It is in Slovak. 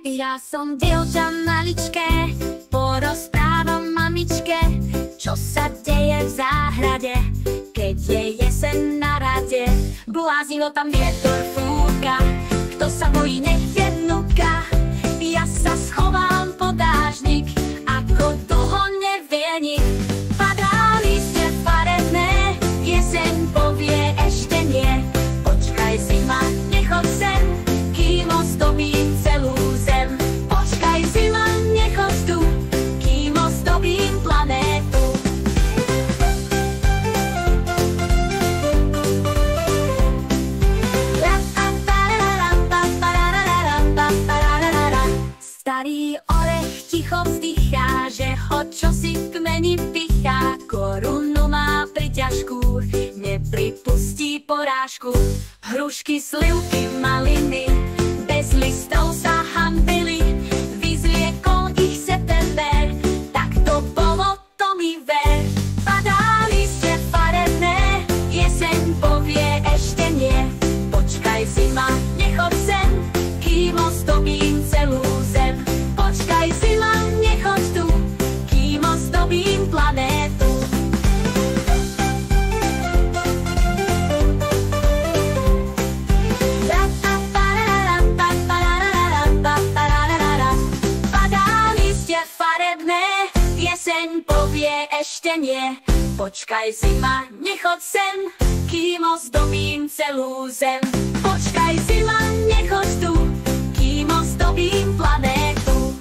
Ja som dievča maličké, porozprávam mamičke, čo sa deje v záhrade, keď je jeseň na rade. Bláznivo tam vietor fúka, kto sa bojí, nech je vnúka. Ja sa schovám pod dážnik, ako dlho nevie nik. Padá lístie farebné, jeseň povie ešte nie. Počkaj zima, nechoď sem, kým ozdobím celú zem. Počkaj zima, nechoď tu, kým ozdobím planétu. Starý orech ticho vzdychá, že ho čosi v kmeni pichá. Korunu má priťažku, nepripustí porážku. Hrušky, slivky, maliny, bez listov sa hanbili. Vyzliekol ich september, tak to bolo, to mi ver. Padá lístie farebné, jeseň povie ešte nie. Počkaj zima, nechoď sem, kým ozdobím celú zem. Počkaj zima, nechoď tu, kým ozdobím planétu. Padá lístie farebné, jeseň povie ešte nie. Počkaj zima, nechoď sem, kým ozdobím celú zem. Počkaj zima, nechoď tu, kým ozdobím planétu.